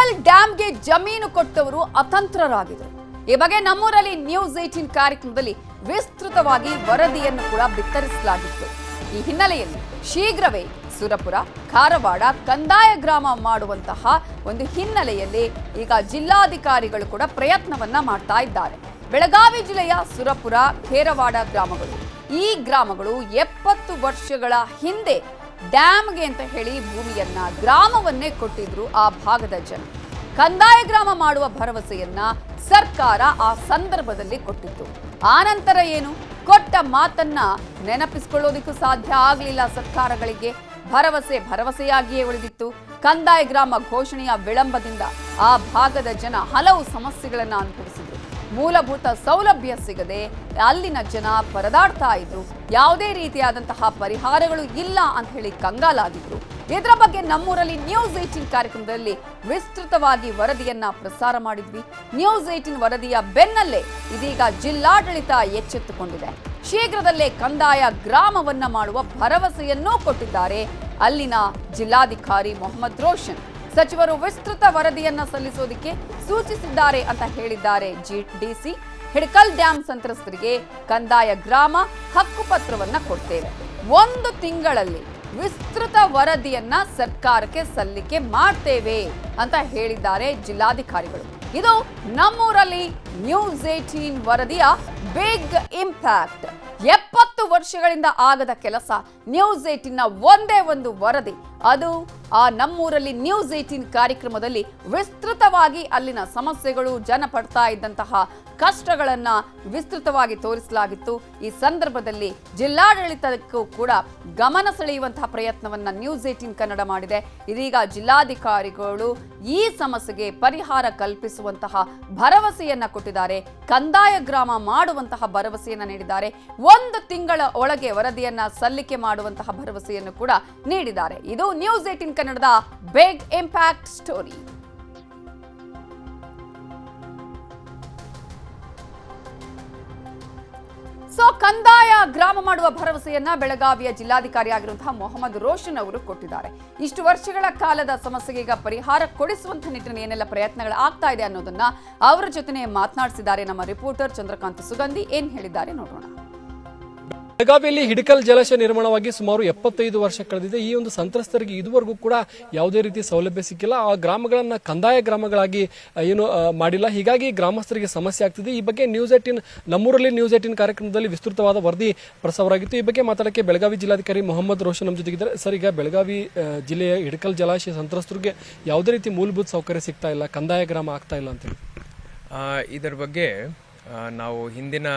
ಹಿಡಕಲ್ ಡ್ಯಾಂಗೆ ಜಮೀನು ಕೊಟ್ಟವರು ಅತಂತ್ರರಾಗಿದ್ದರು. ಈ ಬಗ್ಗೆ ನಮ್ಮೂರಲ್ಲಿ ನ್ಯೂಸ್ 18 ಕಾರ್ಯಕ್ರಮದಲ್ಲಿ ವಿಸ್ತೃತವಾಗಿ ವರದಿಯನ್ನು ಕೂಡ ಬಿತ್ತರಿಸಲಾಗಿತ್ತು. ಈ ಹಿನ್ನೆಲೆಯಲ್ಲಿ ಶೀಘ್ರವೇ ಸುರಪುರ, ಕಾರವಾಡ ಕಂದಾಯ ಗ್ರಾಮ ಮಾಡುವಂತಹ ಒಂದು ಹಿನ್ನೆಲೆಯಲ್ಲಿ ಈಗ ಜಿಲ್ಲಾಧಿಕಾರಿಗಳು ಕೂಡ ಪ್ರಯತ್ನವನ್ನ ಮಾಡ್ತಾ ಇದ್ದಾರೆ. ಬೆಳಗಾವಿ ಜಿಲ್ಲೆಯ ಸುರಪುರ, ಖೇರವಾಡ ಗ್ರಾಮಗಳು, ಈ ಗ್ರಾಮಗಳು 70 ವರ್ಷಗಳ ಹಿಂದೆ ಡ್ಯಾಮ್ಗೆ ಅಂತ ಹೇಳಿ ಭೂಮಿಯನ್ನ, ಗ್ರಾಮವನ್ನೇ ಕೊಟ್ಟಿದ್ರು ಆ ಭಾಗದ ಜನ. ಕಂದಾಯ ಗ್ರಾಮ ಮಾಡುವ ಭರವಸೆಯನ್ನ ಸರ್ಕಾರ ಆ ಸಂದರ್ಭದಲ್ಲಿ ಕೊಟ್ಟಿತ್ತು. ಆ ನಂತರ ಏನು, ಕೊಟ್ಟ ಮಾತನ್ನ ನೆನಪಿಸಿಕೊಳ್ಳೋದಕ್ಕೂ ಸಾಧ್ಯ ಆಗಲಿಲ್ಲ ಸರ್ಕಾರಗಳಿಗೆ. ಭರವಸೆಯಾಗಿಯೇ ಉಳಿದಿತ್ತು. ಕಂದಾಯ ಗ್ರಾಮ ಘೋಷಣೆಯ ವಿಳಂಬದಿಂದ ಆ ಭಾಗದ ಜನ ಹಲವು ಸಮಸ್ಯೆಗಳನ್ನ ಅನುಭವಿಸಿದ್ರು. ಮೂಲಭೂತ ಸೌಲಭ್ಯ ಸಿಗದೆ ಅಲ್ಲಿನ ಜನ ಪರದಾಡ್ತಾ ಇದ್ರು. ಯಾವುದೇ ರೀತಿಯಾದಂತಹ ಪರಿಹಾರಗಳು ಇಲ್ಲ ಅಂತ ಹೇಳಿ ಕಂಗಾಲಾಗಿದ್ರು. ಇದರ ಬಗ್ಗೆ ನಮ್ಮೂರಲ್ಲಿ ನ್ಯೂಸ್ 18 ಕಾರ್ಯಕ್ರಮದಲ್ಲಿ ವಿಸ್ತೃತವಾಗಿ ವರದಿಯನ್ನ ಪ್ರಸಾರ ಮಾಡಿದ್ವಿ. ನ್ಯೂಸ್ 18 ವರದಿಯ ಬೆನ್ನಲ್ಲೇ ಇದೀಗ ಜಿಲ್ಲಾಡಳಿತ ಎಚ್ಚೆತ್ತುಕೊಂಡಿದೆ. ಶೀಘ್ರದಲ್ಲೇ ಕಂದಾಯ ಗ್ರಾಮವನ್ನ ಮಾಡುವ ಭರವಸೆಯನ್ನೂ ಕೊಟ್ಟಿದ್ದಾರೆ ಅಲ್ಲಿನ ಜಿಲ್ಲಾಧಿಕಾರಿ ಮೊಹಮ್ಮದ್ ರೋಷನ್. ಸಚಿವರು ವಿಸ್ತೃತ ವರದಿಯನ್ನ ಸಲ್ಲಿಸೋದಕ್ಕೆ ಸೂಚಿಸಿದ್ದಾರೆ ಅಂತ ಹೇಳಿದ್ದಾರೆ ಡಿಸಿ. ಹಿಡಕಲ್ ಡ್ಯಾಂ ಸಂತ್ರಸ್ತರಿಗೆ ಕಂದಾಯ ಗ್ರಾಮ ಹಕ್ಕುಪತ್ರವನ್ನ ಕೊಡ್ತೇವೆ, 1 ತಿಂಗಳಲ್ಲಿ ವಿಸ್ತೃತ ವರದಿಯನ್ನ ಸರ್ಕಾರಕ್ಕೆ ಸಲ್ಲಿಕೆ ಮಾಡ್ತೇವೆ ಅಂತ ಹೇಳಿದ್ದಾರೆ ಜಿಲ್ಲಾಧಿಕಾರಿಗಳು. ಇದು ನಮ್ಮೂರಲ್ಲಿ ನ್ಯೂಸ್ 18 ವರದಿಯ ಬಿಗ್ ಇಂಪ್ಯಾಕ್ಟ್. 70 ವರ್ಷಗಳಿಂದ ಆಗದ ಕೆಲಸ ನ್ಯೂಸ್ 18ನ ಒಂದೇ ಒಂದು ವರದಿ. ಅದು ಆ ನಮ್ಮೂರಲ್ಲಿ ನ್ಯೂಸ್ 18 ಕಾರ್ಯಕ್ರಮದಲ್ಲಿ ವಿಸ್ತೃತವಾಗಿ ಅಲ್ಲಿನ ಸಮಸ್ಯೆಗಳು, ಜನ ಪಡ್ತಾ ಇದ್ದಂತಹ ಕಷ್ಟಗಳನ್ನ ವಿಸ್ತೃತವಾಗಿ ತೋರಿಸಲಾಗಿತ್ತು. ಈ ಸಂದರ್ಭದಲ್ಲಿ ಜಿಲ್ಲಾಡಳಿತಕ್ಕೂ ಕೂಡ ಗಮನ ಸೆಳೆಯುವಂತಹ ಪ್ರಯತ್ನವನ್ನ ನ್ಯೂಸ್ 18 ಕನ್ನಡ ಮಾಡಿದೆ. ಇದೀಗ ಜಿಲ್ಲಾಧಿಕಾರಿಗಳು ಈ ಸಮಸ್ಯೆಗೆ ಪರಿಹಾರ ಕಲ್ಪಿಸುವಂತಹ ಭರವಸೆಯನ್ನ ಕೊಟ್ಟಿದ್ದಾರೆ. ಕಂದಾಯ ಗ್ರಾಮ ಮಾಡುವಂತಹ ಭರವಸೆಯನ್ನ ನೀಡಿದ್ದಾರೆ. 1 ತಿಂಗಳ ಒಳಗೆ ವರದಿಯನ್ನ ಸಲ್ಲಿಕೆ ಮಾಡುವಂತಹ ಭರವಸೆಯನ್ನು ಕೂಡ ನೀಡಿದ್ದಾರೆ. ಇದು ನ್ಯೂಸ್ 18 ಕನ್ನಡದ ಬಿಗ್ ಇಂಪ್ಯಾಕ್ಟ್ ಸ್ಟೋರಿ. ಕಂದಾಯ ಗ್ರಾಮ ಮಾಡುವ ಭರವಸೆಯನ್ನ ಬೆಳಗಾವಿಯ ಜಿಲ್ಲಾಧಿಕಾರಿ ಆಗಿರುವಂತಹ ಮೊಹಮ್ಮದ್ ರೋಷನ್ ಅವರು ಕೊಟ್ಟಿದ್ದಾರೆ. ಇಷ್ಟು ವರ್ಷಗಳ ಕಾಲದ ಸಮಸ್ಯೆಗೆ ಈಗ ಪರಿಹಾರ ಕೊಡಿಸುವಂತಹ ನಿಟ್ಟಿನಲ್ಲಿ ಏನೆಲ್ಲ ಪ್ರಯತ್ನಗಳು ಆಗ್ತಾ ಇದೆ ಅನ್ನೋದನ್ನ ಅವರ ಜೊತೆ ಮಾತನಾಡಿಸಿದ್ದಾರೆ ನಮ್ಮ ರಿಪೋರ್ಟರ್ ಚಂದ್ರಕಾಂತ್ ಸುಗಂಧಿ. ಏನ್ ಹೇಳಿದ್ದಾರೆ ನೋಡೋಣ. ಬೆಳಗಾವಿಯಲ್ಲಿ ಹಿಡಕಲ್ ಜಲಾಶಯ ನಿರ್ಮಾಣವಾಗಿ ಸುಮಾರು 75 ವರ್ಷ ಕಳೆದಿದೆ. ಈ ಒಂದು ಸಂತ್ರಸ್ತರಿಗೆ ಇದುವರೆಗೂ ಕೂಡ ಯಾವುದೇ ರೀತಿ ಸೌಲಭ್ಯ ಸಿಕ್ಕಿಲ್ಲ. ಆ ಗ್ರಾಮಗಳನ್ನ ಕಂದಾಯ ಗ್ರಾಮಗಳಾಗಿ ಏನು ಮಾಡಿಲ್ಲ. ಹೀಗಾಗಿ ಗ್ರಾಮಸ್ಥರಿಗೆ ಸಮಸ್ಯೆ ಆಗ್ತಿದೆ. ಈ ಬಗ್ಗೆ ನ್ಯೂಸ್ 18 ನಮ್ಮೂರಲ್ಲಿ ನ್ಯೂಸ್ 18 ಕಾರ್ಯಕ್ರಮದಲ್ಲಿ ವಿಸ್ತೃತವಾದ ವರದಿ ಪ್ರಸಾರವಾಗಿತ್ತು. ಈ ಬಗ್ಗೆ ಮಾತಾಡಕ್ಕೆ ಬೆಳಗಾವಿ ಜಿಲ್ಲಾಧಿಕಾರಿ ಮೊಹಮ್ಮದ್ ರೋಷನ್ ನಮ್ಮ ಜೊತೆಗಿದ್ದಾರೆ. ಸರ್, ಈಗ ಬೆಳಗಾವಿ ಜಿಲ್ಲೆಯ ಹಿಡಕಲ್ ಜಲಾಶಯ ಸಂತ್ರಸ್ತರಿಗೆ ಯಾವುದೇ ರೀತಿ ಮೂಲಭೂತ ಸೌಕರ್ಯ ಸಿಗ್ತಾ ಇಲ್ಲ, ಕಂದಾಯ ಗ್ರಾಮ ಆಗ್ತಾ ಇಲ್ಲ ಅಂತೇಳಿ ಇದರ ಬಗ್ಗೆ ನಾವು ಹಿಂದಿನ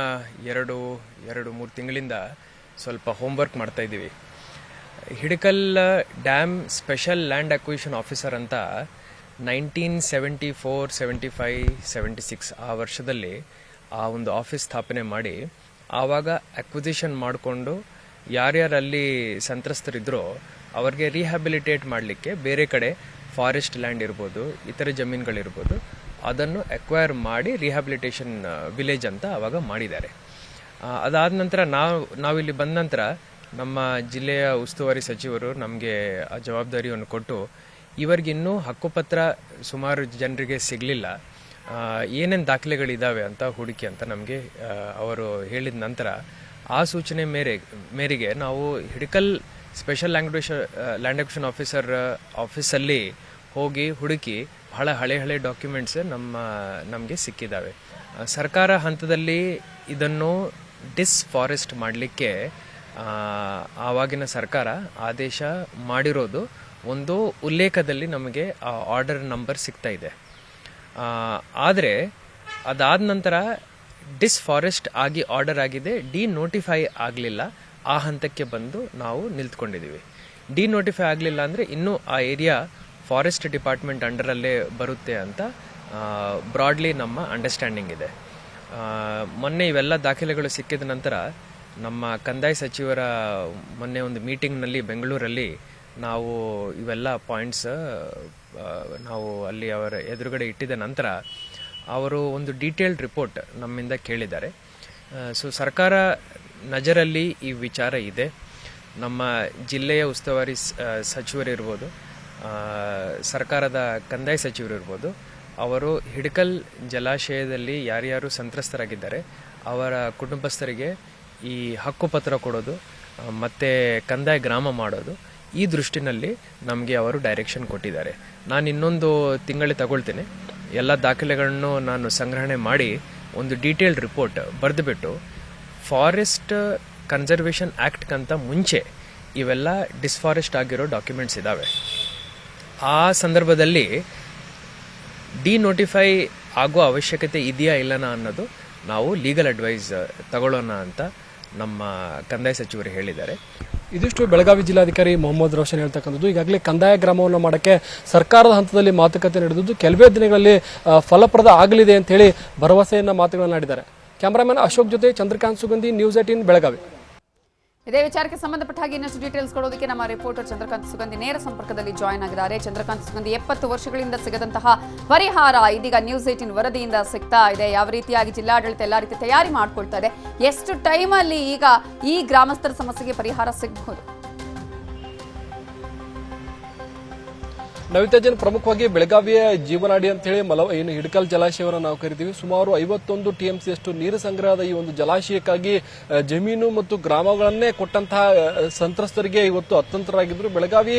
2-3 ತಿಂಗಳಿಂದ ಸ್ವಲ್ಪ ಹೋಮ್ವರ್ಕ್ ಮಾಡ್ತಾ ಇದ್ದೀವಿ. Hidkal dam special land acquisition officer ಅಂತ 1974, 75, 76 ಆ ವರ್ಷದಲ್ಲಿ ಆ ಒಂದು ಆಫೀಸ್ ಸ್ಥಾಪನೆ ಮಾಡಿ ಆವಾಗ ಅಕ್ವಿಸಿಷನ್ ಮಾಡಿಕೊಂಡು ಯಾರ್ಯಾರಲ್ಲಿ ಸಂತ್ರಸ್ತರಿದ್ರೋ ಅವ್ರಿಗೆ ರಿಹ್ಯಾಬಿಲಿಟೇಟ್ ಮಾಡಲಿಕ್ಕೆ ಬೇರೆ ಕಡೆ ಫಾರೆಸ್ಟ್ ಲ್ಯಾಂಡ್ ಇರ್ಬೋದು, ಇತರೆ ಜಮೀನುಗಳಿರ್ಬೋದು, ಅದನ್ನು ಅಕ್ವೈರ್ ಮಾಡಿ ರಿಹ್ಯಾಬಿಲಿಟೇಷನ್ ವಿಲೇಜ್ ಅಂತ ಆವಾಗ ಮಾಡಿದ್ದಾರೆ. ಅದಾದ ನಂತರ ನಾವಿಲ್ಲಿ ಬಂದ ನಂತರ ನಮ್ಮ ಜಿಲ್ಲೆಯ ಉಸ್ತುವಾರಿ ಸಚಿವರು ನಮಗೆ ಆ ಜವಾಬ್ದಾರಿಯನ್ನು ಕೊಟ್ಟು ಇವರಿಗಿನ್ನೂ ಹಕ್ಕುಪತ್ರ ಸುಮಾರು ಜನರಿಗೆ ಸಿಗಲಿಲ್ಲ, ಏನೇನು ದಾಖಲೆಗಳಿದ್ದಾವೆ ಅಂತ ಹುಡುಕಿ ಅಂತ ನಮಗೆ ಅವರು ಹೇಳಿದ ನಂತರ ಆ ಸೂಚನೆ ಮೇರೆಗೆ ನಾವು Hidkal special land acquisition officer ಆಫೀಸಲ್ಲಿ ಹೋಗಿ ಹುಡುಕಿ ಬಹಳ ಹಳೆ ಡಾಕ್ಯುಮೆಂಟ್ಸ್ ನಮಗೆ ಸಿಕ್ಕಿದ್ದಾವೆ. ಸರ್ಕಾರ ಹಂತದಲ್ಲಿ ಇದನ್ನು ಡಿಸ್ಫಾರೆಸ್ಟ್ ಮಾಡಲಿಕ್ಕೆ ಆವಾಗಿನ ಸರ್ಕಾರ ಆದೇಶ ಮಾಡಿರೋದು ಒಂದು ಉಲ್ಲೇಖದಲ್ಲಿ ನಮಗೆ ಆ ಆರ್ಡರ್ ನಂಬರ್ ಸಿಗ್ತಾ ಇದೆ. ಆದರೆ ಅದಾದ ನಂತರ ಡಿಸ್ಫಾರೆಸ್ಟ್ ಆಗಿ ಆರ್ಡರ್ ಆಗಿದೆ, ಡಿನೋಟಿಫೈ ಆಗಲಿಲ್ಲ. ಆ ಹಂತಕ್ಕೆ ಬಂದು ನಾವು ನಿಲ್ತ್ಕೊಂಡಿದ್ದೀವಿ. ಡಿನೋಟಿಫೈ ಆಗಲಿಲ್ಲ ಅಂದರೆ ಇನ್ನೂ ಆ ಏರಿಯಾ ಫಾರೆಸ್ಟ್ ಡಿಪಾರ್ಟ್ಮೆಂಟ್ ಅಂಡರಲ್ಲೇ ಬರುತ್ತೆ ಅಂತ ಬ್ರಾಡ್ಲಿ ನಮ್ಮ ಅಂಡರ್ಸ್ಟ್ಯಾಂಡಿಂಗ್ ಇದೆ. ಮೊನ್ನೆ ಇವೆಲ್ಲ ದಾಖಲೆಗಳು ಸಿಕ್ಕಿದ ನಂತರ ನಮ್ಮ ಕಂದಾಯ ಸಚಿವರ ಮೊನ್ನೆ ಒಂದು ಮೀಟಿಂಗ್ನಲ್ಲಿ ಬೆಂಗಳೂರಲ್ಲಿ ನಾವು ಇವೆಲ್ಲ ಪಾಯಿಂಟ್ಸ್ ನಾವು ಅಲ್ಲಿ ಅವರ ಎದುರುಗಡೆ ಇಟ್ಟಿದ ನಂತರ ಅವರು ಒಂದು ಡೀಟೇಲ್ಡ್ ರಿಪೋರ್ಟ್ ನಮ್ಮಿಂದ ಕೇಳಿದ್ದಾರೆ. ಸೊ ಸರ್ಕಾರ ನಜರಲ್ಲಿ ಈ ವಿಚಾರ ಇದೆ. ನಮ್ಮ ಜಿಲ್ಲೆಯ ಉಸ್ತುವಾರಿ ಸಚಿವರಿರ್ಬೋದು, ಸರ್ಕಾರದ ಕಂದಾಯ ಸಚಿವರು ಇರ್ಬೋದು, ಅವರು ಹಿಡಕಲ್ ಜಲಾಶಯದಲ್ಲಿ ಯಾರ್ಯಾರು ಸಂತ್ರಸ್ತರಾಗಿದ್ದಾರೆ ಅವರ ಕುಟುಂಬಸ್ಥರಿಗೆ ಈ ಹಕ್ಕುಪತ್ರ ಕೊಡೋದು ಮತ್ತು ಕಂದಾಯ ಗ್ರಾಮ ಮಾಡೋದು, ಈ ದೃಷ್ಟಿನಲ್ಲಿ ನಮಗೆ ಅವರು ಡೈರೆಕ್ಷನ್ ಕೊಟ್ಟಿದ್ದಾರೆ. ನಾನು ಇನ್ನೊಂದು ತಿಂಗಳು ತಗೊಳ್ತೇನೆ, ಎಲ್ಲ ದಾಖಲೆಗಳನ್ನು ನಾನು ಸಂಗ್ರಹಣೆ ಮಾಡಿ ಒಂದು ಡೀಟೇಲ್ಡ್ ರಿಪೋರ್ಟ್ ಬರೆದುಬಿಟ್ಟು ಫಾರೆಸ್ಟ್ ಕನ್ಸರ್ವೇಷನ್ ಆ್ಯಕ್ಟ್ಗಂತ ಮುಂಚೆ ಇವೆಲ್ಲ ಡಿಸ್ಫಾರೆಸ್ಟ್ ಆಗಿರೋ ಡಾಕ್ಯುಮೆಂಟ್ಸ್ ಇದ್ದಾವೆ. ಆ ಸಂದರ್ಭದಲ್ಲಿ ಡಿನೋಟಿಫೈ ಆಗೋ ಅವಶ್ಯಕತೆ ಇದೆಯಾ ಇಲ್ಲನಾ ಅನ್ನೋದು ನಾವು ಲೀಗಲ್ ಅಡ್ವೈಸ್ ತಗೊಳ್ಳೋಣ ಅಂತ ನಮ್ಮ ಕಂದಾಯ ಸಚಿವರು ಹೇಳಿದ್ದಾರೆ. ಇದಿಷ್ಟು ಬೆಳಗಾವಿ ಜಿಲ್ಲಾಧಿಕಾರಿ ಮೊಹಮ್ಮದ್ ರೋಷನ್ ಹೇಳ್ತಕ್ಕಂಥದ್ದು. ಈಗಾಗಲೇ ಕಂದಾಯ ಗ್ರಾಮವನ್ನು ಮಾಡಕ್ಕೆ ಸರ್ಕಾರದ ಹಂತದಲ್ಲಿ ಮಾತುಕತೆ ನಡೆದಿದ್ದು ಕೆಲವೇ ದಿನಗಳಲ್ಲಿ ಫಲಪ್ರದ ಆಗಲಿದೆ ಅಂತ ಹೇಳಿ ಭರವಸೆಯನ್ನ ಮಾತುಗಳನ್ನಾಡಿದ್ದಾರೆ. ಕ್ಯಾಮರಾಮನ್ ಅಶೋಕ್ ಜೊತೆ ಚಂದ್ರಕಾಂತ್ ಸುಗಂಧಿ, ನ್ಯೂಸ್ 18 ಬೆಳಗಾವಿ. ಇದೇ ವಿಚಾರಕ್ಕೆ ಸಂಬಂಧಪಟ್ಟ ಹಾಗೆ ಇನ್ನಷ್ಟು ಡೀಟೇಲ್ಸ್ ಕೊಡೋದಕ್ಕೆ ನಮ್ಮ ರಿಪೋರ್ಟರ್ ಚಂದ್ರಕಾಂತ್ ಸುಗಂಧಿ ನೇರ ಸಂಪರ್ಕದಲ್ಲಿ ಜಾಯ್ನ್ ಆಗಿದ್ದಾರೆ. ಚಂದ್ರಕಾಂತ್ ಸುಗಂಧಿ, 70 ವರ್ಷಗಳಿಂದ ಸಿಗದಂತಹ ಪರಿಹಾರ ಇದೀಗ ನ್ಯೂಸ್ 18 ವರದಿಯಿಂದ ಸಿಗ್ತಾ ಇದೆ. ಯಾವ ರೀತಿಯಾಗಿ ಜಿಲ್ಲಾಡಳಿತ ಎಲ್ಲ ರೀತಿ ತಯಾರಿ ಮಾಡ್ಕೊಳ್ತಾ ಇದೆ, ಎಷ್ಟು ಟೈಮಲ್ಲಿ ಈಗ ಈ ಗ್ರಾಮಸ್ಥರ ಸಮಸ್ಯೆಗೆ ಪರಿಹಾರ ಸಿಗಬಹುದು? ನವಿತಾಜನ್, ಪ್ರಮುಖವಾಗಿ ಬೆಳಗಾವಿಯ ಜೀವನಾಡಿ ಅಂತ ಹೇಳಿ ಏನು ಹಿಡಕಲ್ ಜಲಾಶಯವನ್ನು ನಾವು ಕರಿತೀವಿ. ಸುಮಾರು 51 TMC ಅಷ್ಟು ನೀರು ಸಂಗ್ರಹದ ಈ ಒಂದು ಜಲಾಶಯಕ್ಕಾಗಿ ಜಮೀನು ಮತ್ತು ಗ್ರಾಮಗಳನ್ನೇ ಕೊಟ್ಟಂತಹ ಸಂತ್ರಸ್ತರಿಗೆ ಇವತ್ತು ಅತಂತ್ರರಾಗಿದ್ರು. ಬೆಳಗಾವಿ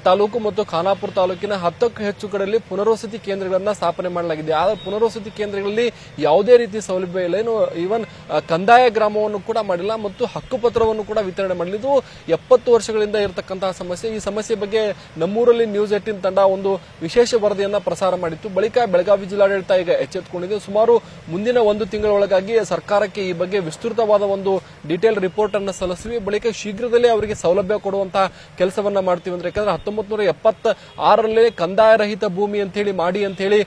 ತಾಲೂಕು ಮತ್ತು ಖಾನಾಪುರ ತಾಲೂಕಿನ 10ಕ್ಕೂ ಹೆಚ್ಚು ಕಡೆಯಲ್ಲಿ ಪುನರ್ವಸತಿ ಕೇಂದ್ರಗಳನ್ನ ಸ್ಥಾಪನೆ ಮಾಡಲಾಗಿದೆ. ಆ ಪುನರ್ವಸತಿ ಕೇಂದ್ರಗಳಲ್ಲಿ ಯಾವುದೇ ರೀತಿ ಸೌಲಭ್ಯ ಇಲ್ಲ. ಏನು ಈವನ್ ಕಂದಾಯ ಗ್ರಾಮವನ್ನು ಕೂಡ ಮಾಡಿಲ್ಲ ಮತ್ತು ಹಕ್ಕುಪತ್ರವನ್ನು ಕೂಡ ವಿತರಣೆ ಮಾಡಲಿಲ್ಲ. ಇದು 70 ವರ್ಷಗಳಿಂದ ಇರತಕ್ಕಂತಹ ಸಮಸ್ಯೆ. ಈ ಸಮಸ್ಯೆ ಬಗ್ಗೆ ನಮ್ಮೂರಲ್ಲಿ ನ್ಯೂಸ್ 18 ತಂಡ ಒಂದು ವಿಶೇಷ ವರದಿಯನ್ನ ಪ್ರಸಾರ ಮಾಡಿತ್ತು. ಬಳಿಕ ಬೆಳಗಾವಿ ಜಿಲ್ಲಾಡಳಿತ ಈಗ ಎಚ್ಚೆತ್ತುಕೊಂಡಿದೆ. ಸುಮಾರು ಮುಂದಿನ 1 ತಿಂಗಳೊಳಗಾಗಿ ಸರ್ಕಾರಕ್ಕೆ ಈ ಬಗ್ಗೆ ವಿಸ್ತೃತವಾದ ಒಂದು ಡೀಟೇಲ್ ರಿಪೋರ್ಟ್ ಅನ್ನು ಸಲ್ಲಿಸಿ ಬಳಿಕ ಶೀಘ್ರದಲ್ಲೇ ಅವರಿಗೆ ಸೌಲಭ್ಯ ಕೊಡುವಂತಹ ಕೆಲಸವನ್ನ ಮಾಡ್ತೀವಿ ಅಂದ್ರೆ, ಯಾಕಂದ್ರೆ 1976ರಲ್ಲಿ ಕಂದಾಯ ರಹಿತ ಭೂಮಿ ಅಂತ ಹೇಳಿ ಮಾಡಿ ಅಂತ ಹೇಳಿ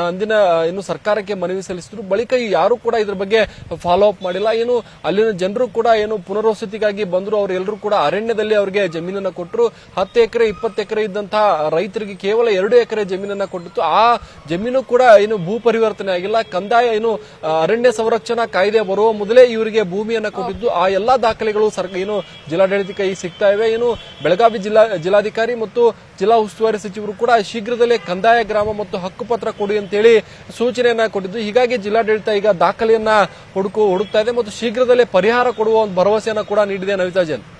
ಅಂದಿನ ಏನು ಸರ್ಕಾರಕ್ಕೆ ಮನವಿ ಸಲ್ಲಿಸಿದ್ರು. ಬಳಿಕ ಯಾರು ಕೂಡ ಇದ್ರ ಬಗ್ಗೆ ಫಾಲೋ ಅಪ್ ಮಾಡಿಲ್ಲ. ಏನು ಅಲ್ಲಿನ ಜನರು ಕೂಡ ಏನು ಪುನರ್ವಸತಿಗಾಗಿ ಬಂದ್ರು, ಅವರೆಲ್ಲರೂ ಕೂಡ ಅರಣ್ಯದಲ್ಲಿ ಅವರಿಗೆ ಜಮೀನನ್ನ ಕೊಟ್ಟರು. 10 ಎಕರೆ 20 ಎಕರೆ ಇದ್ದಂತಹ ರೈತರಿಗೆ ಕೇವಲ 2 ಎಕರೆ ಜಮೀನನ್ನ ಕೊಟ್ಟಿತ್ತು. ಆ ಜಮೀನು ಕೂಡ ಏನು ಭೂ ಪರಿವರ್ತನೆ ಆಗಿಲ್ಲ. ಕಂದಾಯ ಏನು ಅರಣ್ಯ ಸಂರಕ್ಷಣಾ ಕಾಯ್ದೆ ಬರುವ ಮೊದಲೇ ಇವರಿಗೆ ಭೂಮಿಯನ್ನ ಕೊಟ್ಟಿದ್ದು. ಆ ಎಲ್ಲಾ ದಾಖಲೆಗಳು ಏನು ಜಿಲ್ಲಾಡಳಿತ ಕೈ ಸಿಗ್ತಾ ಇವೆ. ಏನು ಬೆಳಗಾವಿ ಜಿಲ್ಲಾಧಿಕಾರಿ ಮತ್ತು ಜಿಲ್ಲಾ ಉಸ್ತುವಾರಿ ಸಚಿವರು ಕೂಡ ಶೀಘ್ರದಲ್ಲೇ ಕಂದಾಯ ಗ್ರಾಮ ಮತ್ತು ಹಕ್ಕುಪತ್ರ ಕೊಡಿ ಅಂತೇಳಿ ಸೂಚನೆಯನ್ನ ಕೊಟ್ಟಿದ್ದು. ಹೀಗಾಗಿ ಜಿಲ್ಲಾಡಳಿತ ಈಗ ದಾಖಲೆಯನ್ನ ಹುಡುಕ್ತಾ ಇದೆ ಮತ್ತು ಶೀಘ್ರದಲ್ಲೇ ಪರಿಹಾರ ಕೊಡುವ ಒಂದು ಭರವಸೆಯನ್ನ ಕೂಡ ನೀಡಿದೆ. ನವಿತಾಜನ್.